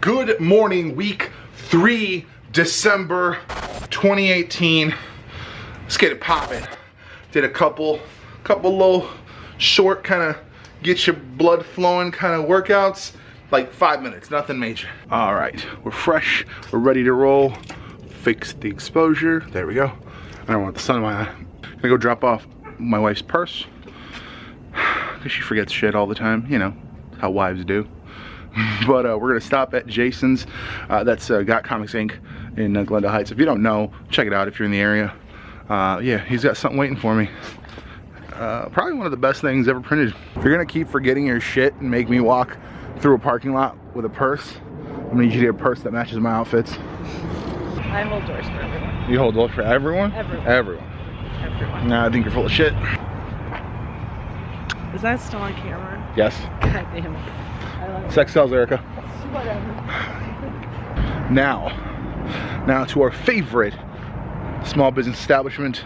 Good morning, week 3, December 2018. Let's get it popping. Did a couple little short kind of get your blood flowing kind of workouts, like 5 minutes, nothing major. All right, we're fresh, we're ready to roll. Fix the exposure, there we go. I don't want the sun in my eye. I'm gonna go drop off my wife's purse, because she forgets shit all the time, you know, how wives do. But we're gonna stop at Jason's, that's DUCKMAS Inc. in Glendale Heights. If you don't know, check it out if you're in the area. Yeah, he's got something waiting for me. Probably one of the best things ever printed. If you're gonna keep forgetting your shit and make me walk through a parking lot with a purse, I'm gonna need you to get a purse that matches my outfits. I hold doors for everyone. You hold doors for everyone? Everyone. Everyone. Nah, I think you're full of shit. Is that still on camera? Yes. God damn it. I love it. Sex sells, Erica. Whatever. Now to our favorite small business establishment.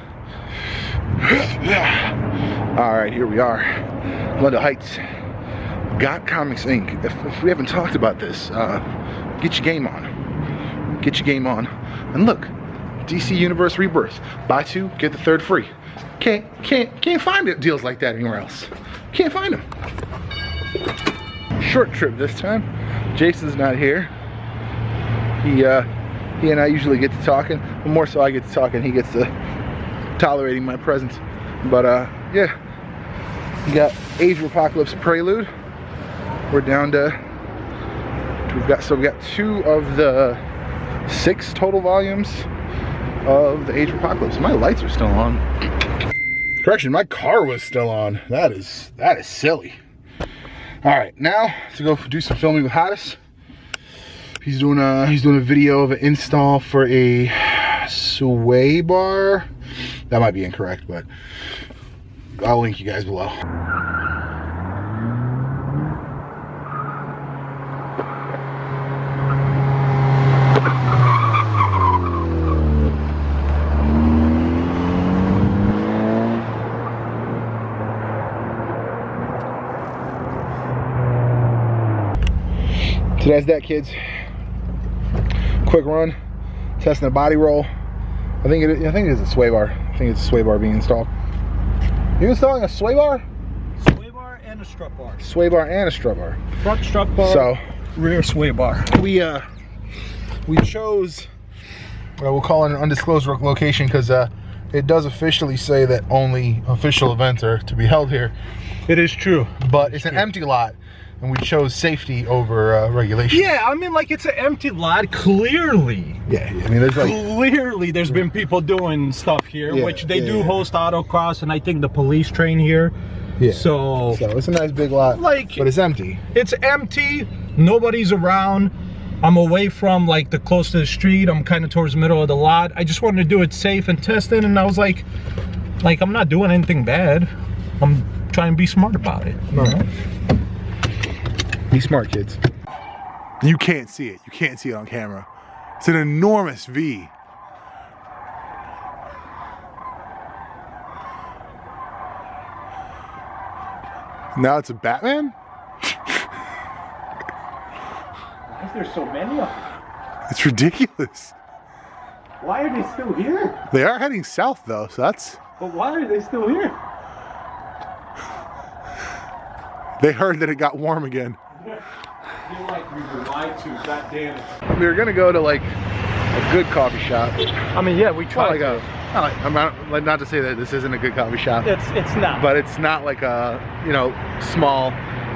All right, here we are, Glendale Heights, DUCKMAS Inc. If we haven't talked about this, get your game on. Get your game on. And look, DC Universe Rebirth. Buy 2, get the 3rd free. Can't find deals like that anywhere else. Can't find them. Short trip this time. Jason's not here. He and I usually get to talking, but more so I get to talking. He gets to tolerating my presence. But yeah, we got Age of Apocalypse Prelude. We're down to we got 2 of the 6 total volumes of the Age of Apocalypse. My lights are still on. Correction, my car was still on. That is silly. All right, now to go do some filming with Hottest. He's doing a video of an install for a sway bar. That might be incorrect, but I'll link you guys below. So that's that, kids. Quick run, testing a body roll. I think it is a sway bar. I think it's a sway bar being installed. You installing a sway bar? Sway bar and a strut bar. Sway bar and a strut bar. Front strut bar. So rear sway bar. We chose, we'll call it an undisclosed location because it does officially say that only official events are to be held here. It is true. But it's an empty lot. And we chose safety over regulation. Yeah, I mean, like, it's an empty lot, clearly. Yeah, I mean, there's like... Clearly, there's been people doing stuff here, yeah, which they do host autocross, and I think the police train here. Yeah. So it's a nice big lot, like, but it's empty. It's empty, nobody's around. I'm away from, like, the close to the street. I'm kind of towards the middle of the lot. I just wanted to do it safe and test it, and I was like, I'm not doing anything bad. I'm trying to be smart about it, you know? Be smart, kids. You can't see it. You can't see it on camera. It's an enormous V. Now it's a Batman? Why is there so many of them? It's ridiculous. Why are they still here? They are heading south though, so that's... But why are they still here? They heard that it got warm again. I feel like we were lied to, god damn it. We were gonna go to like a good coffee shop. I mean, yeah, we tried to. I'm not to say that this isn't a good coffee shop. It's not. But it's not like a, you know, small,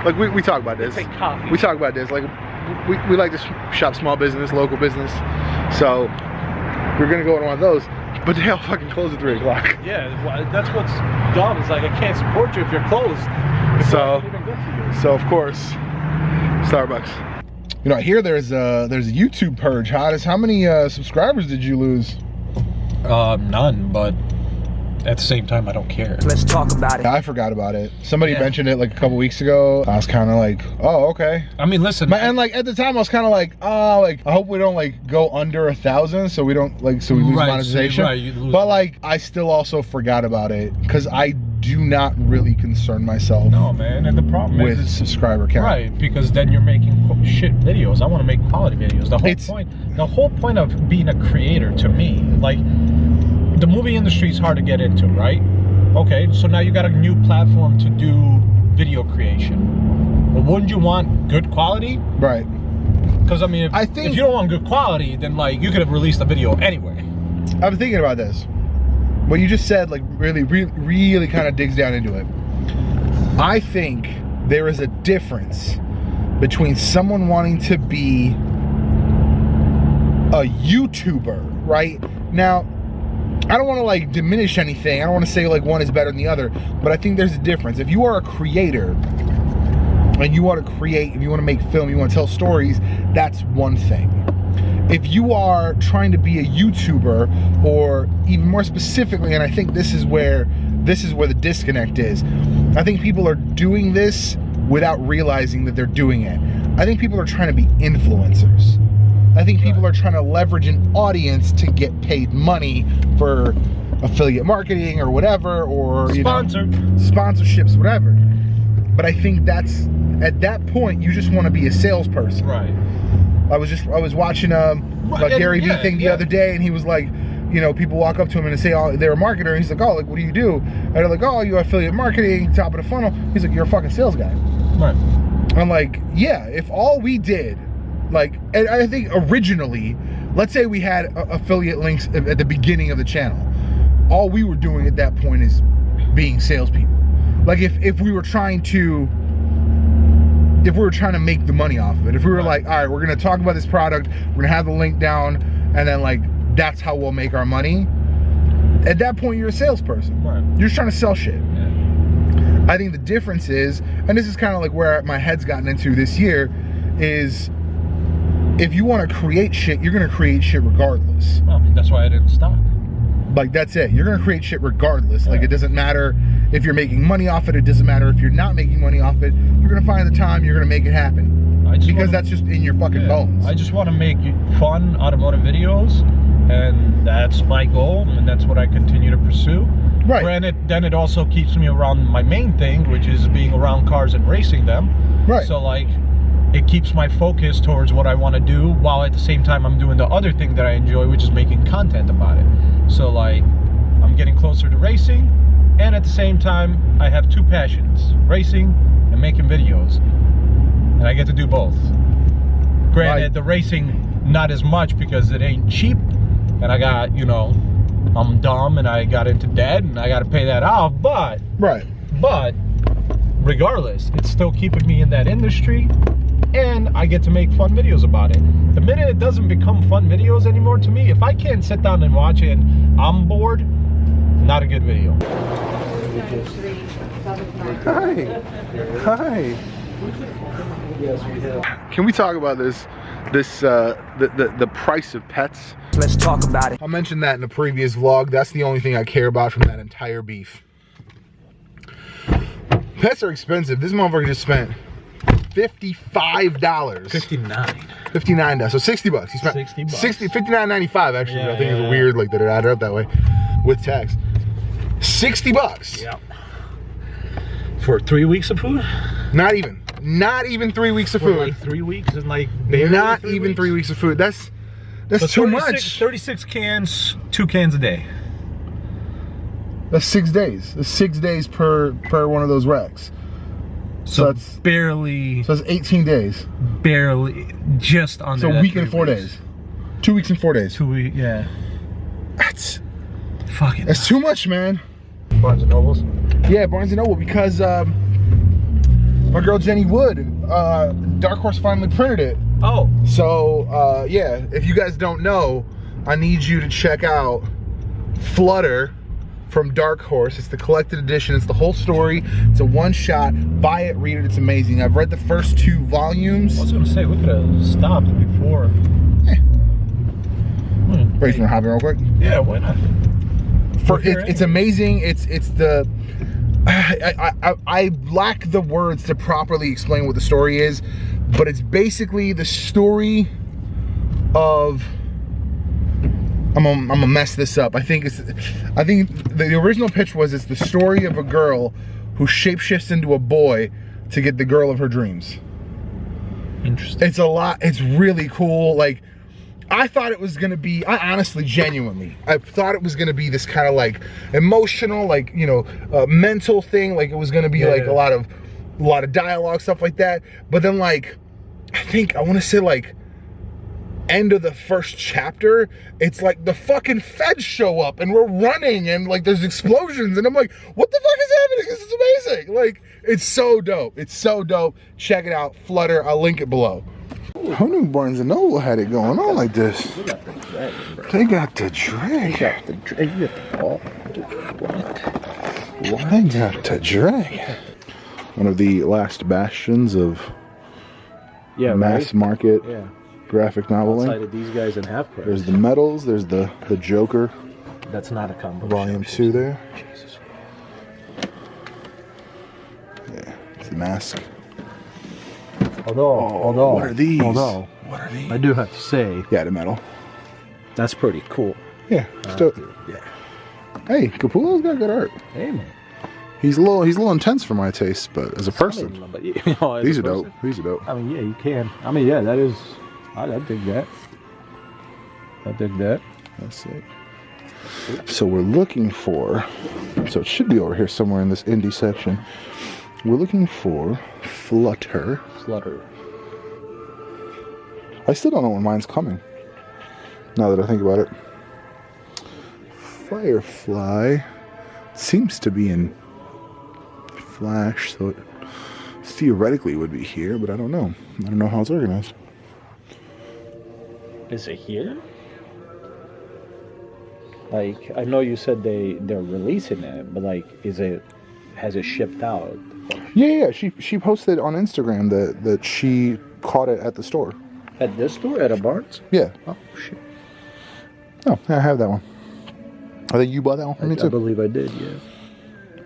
like we talk about this. It's a coffee. We talk about this, like we like to shop small business, local business. So we're gonna go to one of those, but they all fucking close at 3 o'clock. Yeah, that's what's dumb. It's like, I can't support you if you're closed. So of course, Starbucks. You know, I hear there's a YouTube purge. Hottest, how many subscribers did you lose? None, but at the same time, I don't care. Let's talk about it. I forgot about it. Somebody mentioned it like a couple weeks ago. I was kind of like, oh, okay. I mean, listen. And like at the time, I was kind of like, oh, like I hope we don't like go under 1,000, so we don't like, so we lose monetization. You lose. But like, I still also forgot about it because I do not really concern myself. No, man, and the problem with is subscriber count. Right, because then you're making shit videos. I want to make quality videos. The whole point of being a creator, to me, like, the movie industry is hard to get into, right? Okay, so now you got a new platform to do video creation. But wouldn't you want good quality? Right. Because I mean, if you don't want good quality, then like you could have released a video anyway. I'm thinking about this. What you just said, like, really kind of digs down into it. I think there is a difference between someone wanting to be a YouTuber, right? Now, I don't want to like diminish anything. I don't want to say like one is better than the other, but I think there's a difference. If you are a creator and you want to create, if you want to make film, you want to tell stories, that's one thing. If you are trying to be a YouTuber, or even more specifically, and I think this is where the disconnect is, I think people are doing this without realizing that they're doing it. I think people are trying to be influencers. I think people are trying to leverage an audience to get paid money for affiliate marketing or whatever, or sponsorships, whatever. But I think that's, at that point, you just want to be a salesperson. Right. I was watching a Gary Vee thing the other day, and he was like, you know, people walk up to him and say, oh, they're a marketer, and he's like, oh, like, what do you do? And they're like, oh, you affiliate marketing, top of the funnel. He's like, you're a fucking sales guy. Right. I'm like, yeah, if all we did, like, and I think originally, let's say we had affiliate links at the beginning of the channel, all we were doing at that point is being salespeople. Like, if we were trying to make the money off of it, if we were like, all right, we're gonna talk about this product, we're gonna have the link down, and then like that's how we'll make our money, at that point you're a salesperson. Right. You're just trying to sell shit. Yeah. I think the difference is, and this is kind of like where my head's gotten into this year, is if you want to create shit, you're gonna create shit regardless. Well, I mean, that's why I didn't stop. Like, that's it. You're gonna create shit regardless. Like, it doesn't matter if you're making money off it. It doesn't matter if you're not making money off it. You're gonna find the time. You're gonna make it happen. Because that's just in your fucking bones. I just want to make fun automotive videos, and that's my goal, and that's what I continue to pursue. Right. Granted, then it also keeps me around my main thing, which is being around cars and racing them. Right. So like, it keeps my focus towards what I want to do, while at the same time I'm doing the other thing that I enjoy, which is making content about it. So like, I'm getting closer to racing, and at the same time, I have two passions: racing and making videos. And I get to do both. Granted, the racing, not as much because it ain't cheap, and I got, you know, I'm dumb and I got into debt and I got to pay that off, but regardless, it's still keeping me in that industry, and I get to make fun videos about it. The minute it doesn't become fun videos anymore, to me, if I can't sit down and watch it and I'm bored, not a good video. Hi. Can we talk about the price of pets? Let's talk about it. I mentioned that in the previous vlog. That's the only thing I care about from that entire beef. Pets are expensive. This motherfucker just spent $55. $59. So 60 bucks. He spent 60 bucks. $59.95 actually. I think it's weird like that it added up that way with tax. 60 bucks. Yeah. For 3 weeks of food? Not even 3 weeks of food. Like 3 weeks and like not even 3 weeks of food. That's too much. 36 cans, 2 cans a day. That's 6 days. That's 6 days per one of those racks. So that's barely. So that's 18 days. Barely, just under. So a week and 4 days. 2 weeks and 4 days. 2 weeks, yeah. That's fucking. That's too much, man. Barnes and Nobles. Yeah, Barnes and Noble, because my girl Jenny Wood, Dark Horse finally printed it. Oh. So yeah, if you guys don't know, I need you to check out Flutter from Dark Horse. It's the collected edition. It's the whole story. It's a one-shot. Buy it, read it. It's amazing. I've read the first 2 volumes. I was gonna say we could have stopped before. Wait, you wanna hop in real quick? Yeah, why not? It's amazing. It's the I lack the words to properly explain what the story is, but it's basically the story of I'm gonna mess this up. I think the original pitch was it's the story of a girl who shapeshifts into a boy to get the girl of her dreams. Interesting. It's a lot. It's really cool. Like, I thought it was gonna be, I honestly, genuinely, I thought it was gonna be this kind of like emotional, like, you know, mental thing. Like it was gonna be like a lot of dialogue, stuff like that. But then like, I want to say like end of the first chapter, it's like the fucking feds show up and we're running and like there's explosions and I'm like, what the fuck is happening? This is amazing. Like, it's so dope. It's so dope. Check it out. Flutter. I'll link it below. Who knew Barnes & Noble had it going on like this? They got the drag. They got the drag. You got the ball. What? They got the drag. One of the last bastions of mass market graphic noveling. Outside of these guys in half price. There's the medals. There's the Joker. That's not a combo. Volume 2 there. Jesus. Yeah, it's the mask. Although, what are these? Although, what are these? I do have to say, Yeah, the medal. that's pretty cool. Yeah, still. Yeah. Hey, Capullo's got good art. Hey man. He's a little intense for my taste, but as a person, But, you know, as these a are dope. person, These are dope. I mean, yeah, you can. I mean, yeah, that is. I dig that. I dig that. That's it. So we're looking for. So it should be over here somewhere in this indie section. We're looking for Flutter. Flutter. I still don't know when mine's coming. Now that I think about it. Firefly seems to be in Flash, so it theoretically would be here, but I don't know. I don't know how it's organized. Is it here? Like, I know you said they're releasing it, but like, has it shipped out? Yeah. She posted on Instagram that she caught it at the store. At this store? At a Barnes? Yeah. Oh shit. Oh, I have that one. I think you bought that one for me too. I believe I did, yeah.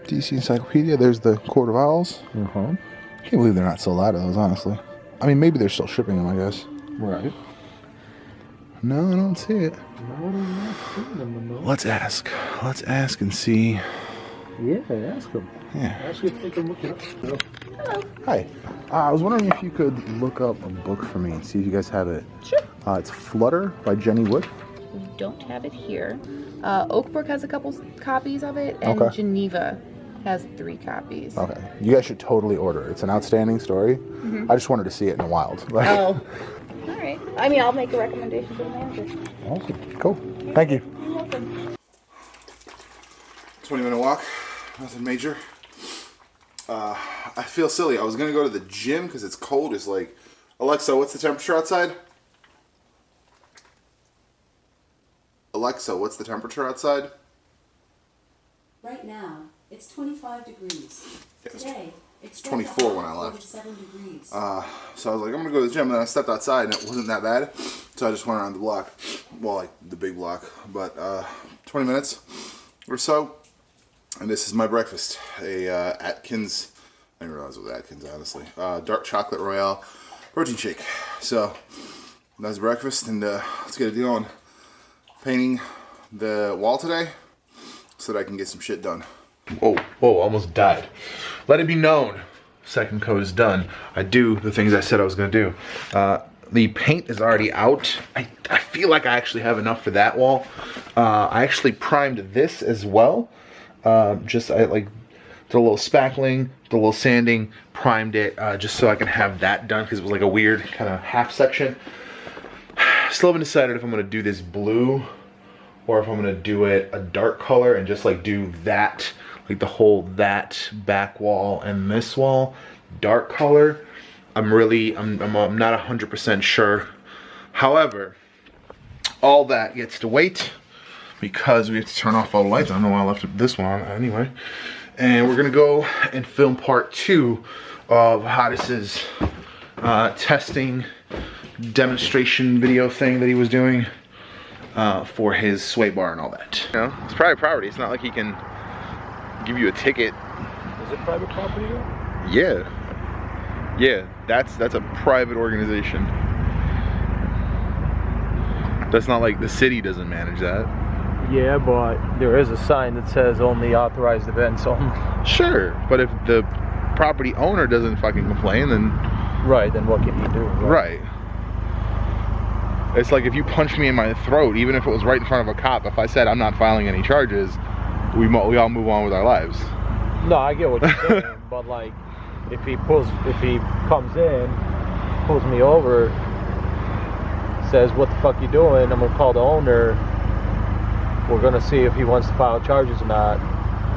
DC Encyclopedia. There's the Court of Owls. Uh-huh. Can't believe they're not sold out of those, honestly. I mean, maybe they're still shipping them, I guess. Right. No, I don't see it. No, I'm not seeing them, no. Let's ask. Let's ask and see. Yeah, ask them. Yeah. Ask if they can look it up. Hello. Hi. I was wondering if you could look up a book for me and see if you guys have it. Sure. It's Flutter by Jenny Wood. We don't have it here. Oakbrook has a couple copies of it, and Okay. Geneva has 3 copies. Okay. You guys should totally order it. It's an outstanding story. I just wanted to see it in the wild. Like, Oh. All right. I mean, I'll make a recommendation to the manager. awesome. Cool. Thank you. You're welcome. 20-minute walk. Nothing major. I feel silly. I was going to go to the gym because it's cold. It's like, Alexa, what's the temperature outside? Alexa, what's the temperature outside? Right now, it's 25 degrees. Today, it's 24 when I left. 47 degrees. So I was like, I'm going to go to the gym. And then I stepped outside and it wasn't that bad. So I just went around the block. Well, like the big block. But 20 minutes or so. And this is my breakfast. A Atkins, I didn't realize it was Atkins, honestly. Dark chocolate royale protein shake. So that's breakfast, and let's get it going. Painting the wall today so that I can get some shit done. Whoa, almost died. Let it be known, second coat is done. I do the things I said I was gonna do. The paint is already out. I feel like I actually have enough for that wall. I actually primed this as well. I did a little spackling, did a little sanding, primed it just so I can have that done because it was like a weird kind of half section. Still haven't decided if I'm gonna do this blue or if I'm gonna do it a dark color and just like do that, like the whole that back wall and this wall dark color. I'm not 100% sure. However, all that gets to wait because we have to turn off all the lights. I don't know why I left this one on anyway. And we're gonna go and film part 2 of Hottish's testing demonstration video thing that he was doing for his sway bar and all that. You know, it's private property. It's not like he can give you a ticket. Is it private property though? Yeah, that's a private organization. That's not like the city doesn't manage that. Yeah, but there is a sign that says only authorized events only. Sure, but if the property owner doesn't fucking complain, then... Right, then what can he do? Right. It's like if you punch me in my throat, even if it was right in front of a cop, if I said I'm not filing any charges, we all move on with our lives. No, I get what you're saying, but like, if he comes in, pulls me over, says, "What the fuck you doing?" I'm gonna call the owner. We're gonna see if he wants to file charges or not.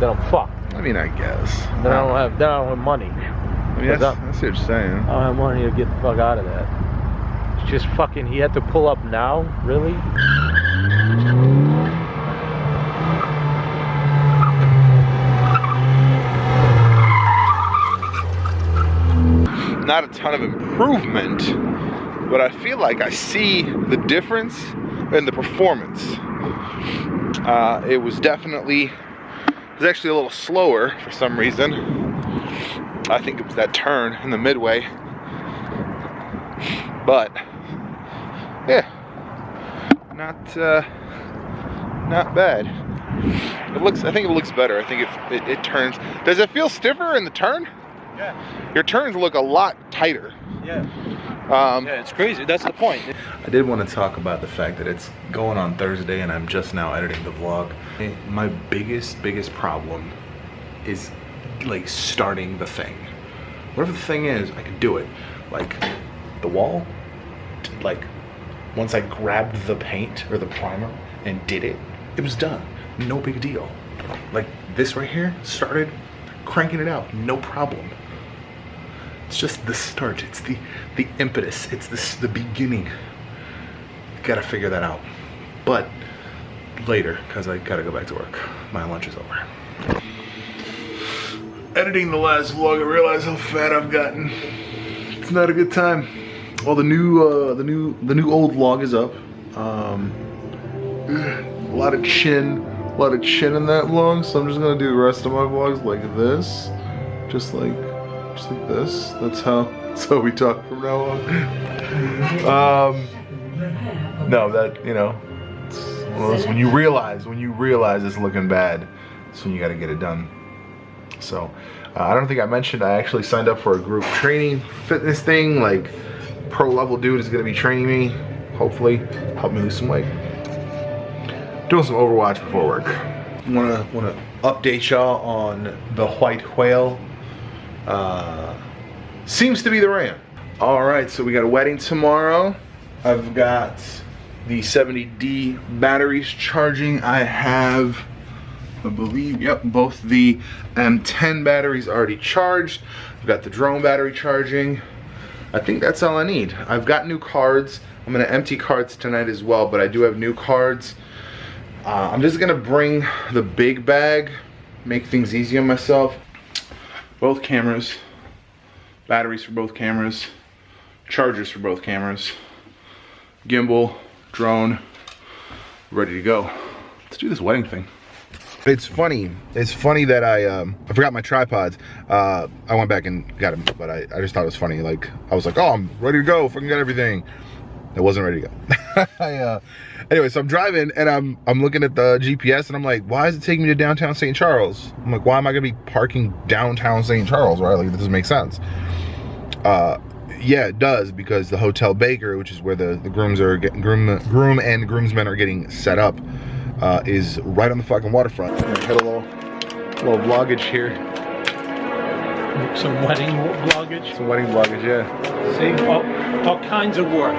Then I'm fucked. I mean, I guess. Then I don't have money. I mean, that's what you're saying. I don't have money to get the fuck out of that. It's just fucking. He had to pull up now, really? Not a ton of improvement, but I feel like I see the difference in the performance. It was actually a little slower for some reason. I think it was that turn in the midway. But yeah, not bad. I think it looks better. I think it turns. Does it feel stiffer in the turn? Yeah. Your turns look a lot tighter. Yeah. Yeah, it's crazy. That's the point. I did want to talk about the fact that it's going on Thursday and I'm just now editing the vlog. My biggest problem is like starting the thing. Whatever the thing is, I can do it. Like the wall, like once I grabbed the paint or the primer and did it, it was done. No big deal. Like this right here, started cranking it out, no problem. It's just the start, it's the impetus, it's the beginning. Gotta figure that out. But later, because I gotta go back to work. My lunch is over. Editing the last vlog, I realized how fat I've gotten. It's not a good time. Well, the new old vlog is up. A lot of chin in that vlog, so I'm just gonna do the rest of my vlogs like this, just like this. That's how we talk from now on. No, that, you know, it's one of those, when you realize it's looking bad, that's when you got to get it done. So I don't think I mentioned I actually signed up for a group training fitness thing. Like pro level dude is gonna be training me, hopefully help me lose some weight. Doing some Overwatch before work. Wanna update y'all on the white whale. Seems to be the rain. All right, so we got a wedding tomorrow. I've got the 70D batteries charging. I have, I believe, yep, both the M10 batteries already charged. I've got the drone battery charging. I think that's all I need. I've got new cards. I'm gonna empty cards tonight as well, but I do have new cards. I'm just gonna bring the big bag, make things easy on myself. Both cameras, batteries for both cameras, chargers for both cameras, gimbal, drone, ready to go. Let's do this wedding thing. It's funny that I forgot my tripods. I went back and got them, but I just thought it was funny. Like, I was like, oh, I'm ready to go, fucking got everything. I wasn't ready to go. Anyway, so I'm driving and I'm looking at the GPS and I'm like, why is it taking me to downtown St. Charles? I'm like, why am I gonna be parking downtown St. Charles, right? Like, that doesn't make sense. Yeah, it does, because the Hotel Baker, which is where the grooms are getting, groom and groomsmen are getting set up, is right on the fucking waterfront. Hit a little vloggage here. Some wedding vloggage. Some wedding vloggage, yeah. See, all kinds of work.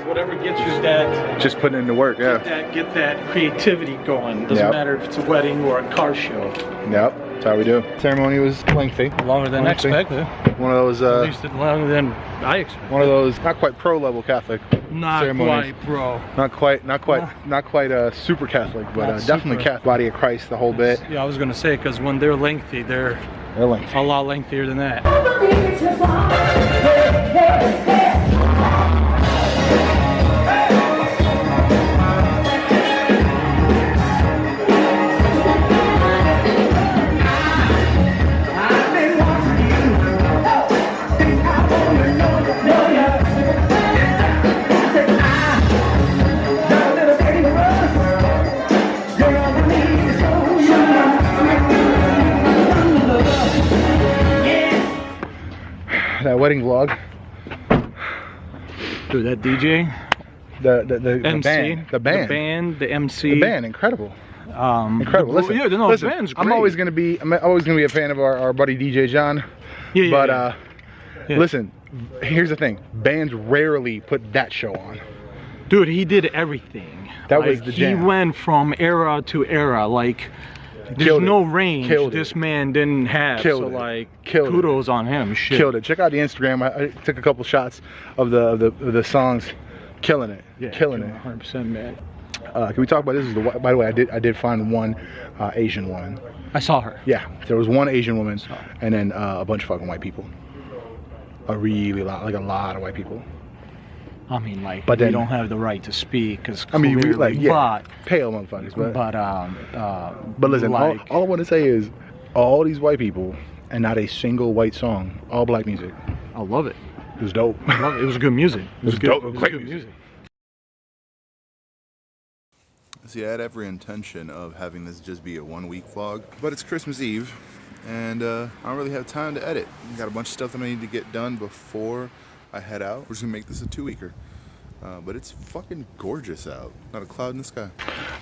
Whatever gets you that. Just putting into work, yeah. Get that creativity going. Doesn't matter if it's a wedding or a car show. Yep, that's how we do. Ceremony was lengthy. Longer than expected. One of those. At least longer than I expected. One of those not quite pro level Catholic ceremonies. Quite pro. Not quite super Catholic, but definitely Catholic. Body of Christ, the whole bit. Yeah, I was gonna say, because when they're lengthy, they're lengthy. A lot lengthier than that. wedding vlog. Dude, that DJ, The MC, band, the MC, the band, incredible. Incredible. The, Listen, yeah, no, listen, the band's great. I'm always gonna be a fan of our buddy DJ John. Yeah, but yeah. listen, here's the thing: bands rarely put that show on. Dude, he did everything. That like, was the jam. He went from era to era. Like, there's Killed no it. range Killed this it. man didn't have. Killed so it. like, Killed it. kudos on him. Shit. Killed it. Check out the Instagram. I took a couple shots of the songs. Killing it. Yeah, killing it. 100%, man. Can we talk about this? By the way, I did find one Asian woman. I saw her. Yeah, there was one Asian woman, and then a bunch of fucking white people. A lot of white people. I mean, like, but we then, don't have the right to speak, because I mean, we, like, yeah, but, pale motherfuckers. But listen, like, all I want to say is, all these white people, and not a single white song, all black music. I love it. It was dope. I love it. It was good music. It was good. dope. It was Great good music. music. See, I had every intention of having this just be a 1 week vlog, but it's Christmas Eve, and I don't really have time to edit. I got a bunch of stuff that I need to get done before I head out. We're just gonna make this a 2-weeker. But it's fucking gorgeous out. Not a cloud in the sky.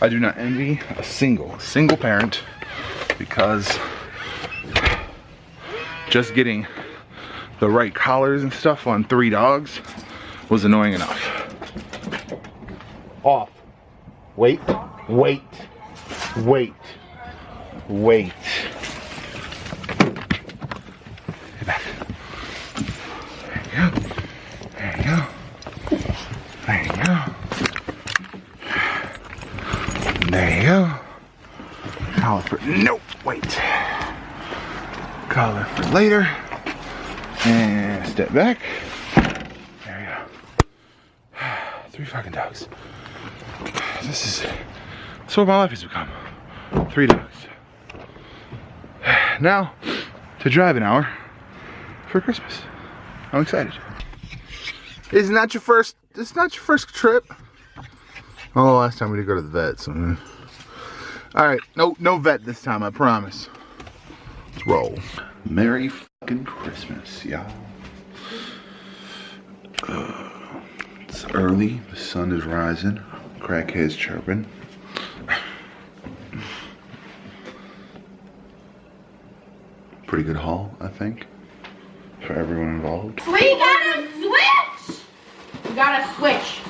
I do not envy a single parent, because just getting the right collars and stuff on 3 dogs was annoying enough. Off. Wait. Wait. Wait. Wait. Get back. There you go. There you go. There you go. There you go. Collar for, nope, wait. Collar for later. And step back. There you go. 3 fucking dogs. This what my life has become. 3 dogs. Now, to drive an hour for Christmas. I'm excited. It's not your first trip. Oh, last time we did go to the vet, so. All right, no vet this time, I promise. Let's roll. Merry fucking Christmas, y'all. It's early, the sun is rising, crackheads chirping. Pretty good haul, I think, for everyone involved. We gotta switch! We gotta switch.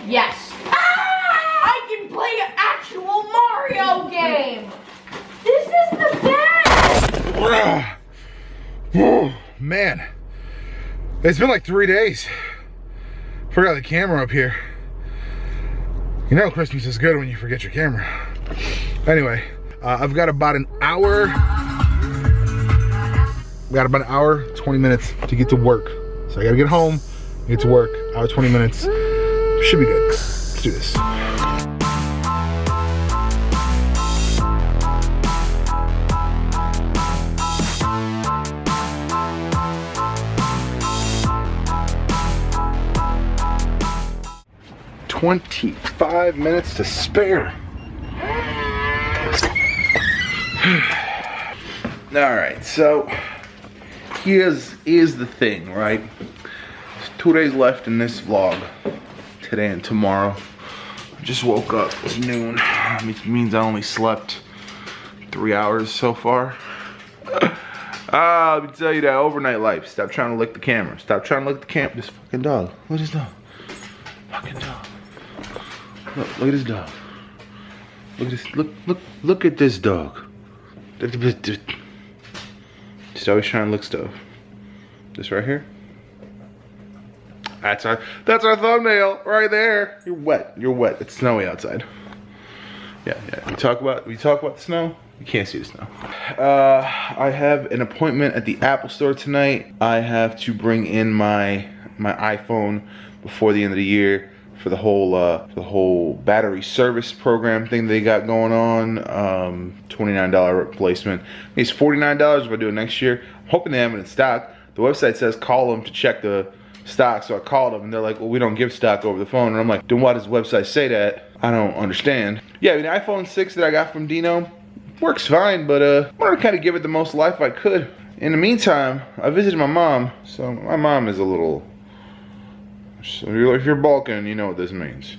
Yes. I can play an actual Mario game! This is the best! Oh, man. It's been like 3 days. Forgot the camera up here. You know Christmas is good when you forget your camera. Anyway, I've got about an hour. We got about an hour, 20 minutes to get to work. So I gotta get home, get to work, hour, 20 minutes. Should be good. Let's do this. "25 minutes to spare." All right, so here's the thing, right? There's 2 days left in this vlog, today and tomorrow. I just woke up, it's noon, which means I only slept 3 hours so far. Let me tell you that overnight life. Stop trying to lick the camera. Stop trying to lick the camera. This fucking dog. Look at this dog. Fucking dog. Look at this dog. Look at this. Look at this dog. Just always trying to lick stuff. This right here. That's our thumbnail right there. You're wet. You're wet. It's snowy outside. Yeah. We talk about the snow. You can't see the snow. I have an appointment at the Apple store tonight. I have to bring in my iPhone before the end of the year for the whole battery service program thing they got going on. $29 replacement. It's $49 if I do it next year. I'm hoping they have it in stock. The website says call them to check the stock, so I called them and they're like, well, we don't give stock over the phone. And I'm like, then why does the website say that? I don't understand. Yeah, I mean, the iPhone 6 that I got from Dino works fine, but I wanted to kind of give it the most life I could. In the meantime, I visited my mom. So my mom is a little, so if you're balking, you know what this means.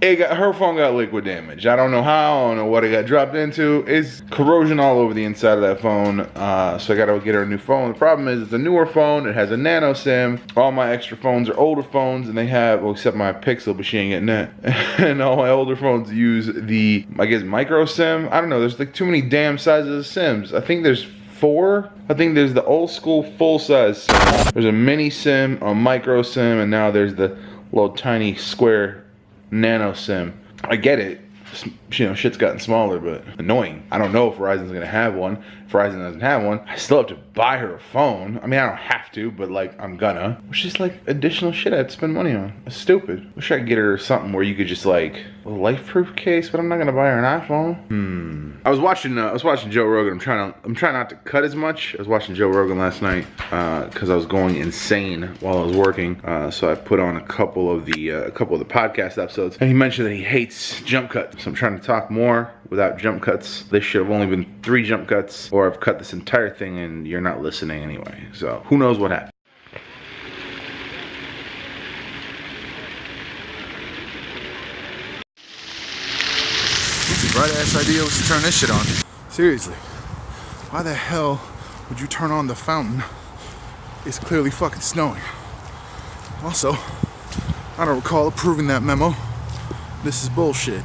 Her phone got liquid damage. I don't know how, I don't know what it got dropped into. It's corrosion all over the inside of that phone. So I gotta get her a new phone. The problem is it's a newer phone, it has a nano SIM. All my extra phones are older phones and they have, well except my Pixel, but she ain't getting that. And all my older phones use the, I guess, micro SIM. I don't know, there's like too many damn sizes of SIMs. I think there's 4. I think there's the old school full size SIM. There's a mini SIM, a micro SIM, and now there's the little tiny square nano SIM. I get it, you know, shit's gotten smaller, but annoying. I don't know if Verizon's gonna have one. If Verizon doesn't have one, I still have to buy her a phone. I mean, I don't have to, but like, I'm gonna. Which is like additional shit I have to spend money on. It's stupid. Wish I could get her something where you could just like, a life-proof case, but I'm not gonna buy her an iPhone. I was watching Joe Rogan. I'm trying not to cut as much. I was watching Joe Rogan last night because I was going insane while I was working. So I put on a couple of the podcast episodes, and he mentioned that he hates jump cuts. So I'm trying to talk more without jump cuts. This should have only been 3 jump cuts, or I've cut this entire thing and you're not listening anyway. So who knows what happened. It's a bright ass idea was to turn this shit on. Seriously. Why the hell would you turn on the fountain? It's clearly fucking snowing. Also, I don't recall approving that memo. This is bullshit.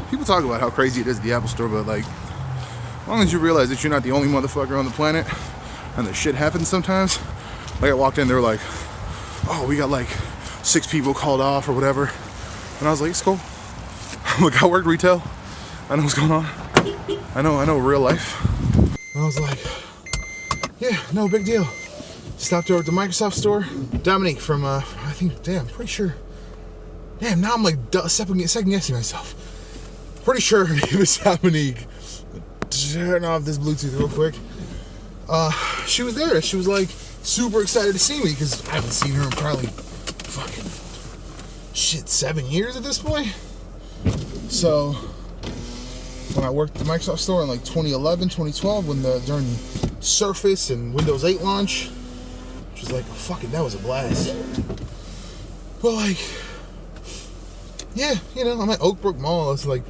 People talk about how crazy it is at the Apple Store, but like, as long as you realize that you're not the only motherfucker on the planet and that shit happens sometimes. Like I walked in, they were like, oh, we got like 6 people called off or whatever. And I was like, it's cool. Look, I work retail. I know what's going on. I know real life. And I was like, yeah, no big deal. Stopped over at the Microsoft store. Dominique from, I think, damn, pretty sure. Damn, now I'm like second guessing myself. Pretty sure her name is Dominique. Turn off this Bluetooth real quick. She was there. She was like super excited to see me because I haven't seen her in probably fucking shit 7 years at this point. So when I worked at the Microsoft store in like 2011, 2012, when during Surface and Windows 8 launch, which was like fucking, that was a blast. But like, yeah, you know, I'm at Oak Brook Mall. It's like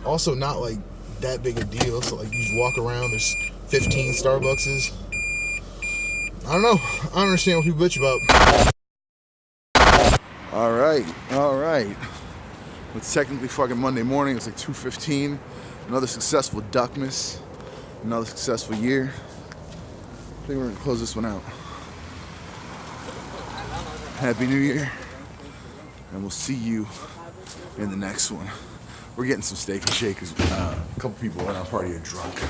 also not like that big a deal. So like, you just walk around. There's 15 Starbuckses. I don't know. I don't understand what people bitch about. All right. It's technically fucking Monday morning. It's like 2:15. Another successful DUCKMAS. Another successful year. I think we're gonna close this one out. Happy New Year. And we'll see you in the next one. We're getting some steak and shake because a couple people at our party are drunk.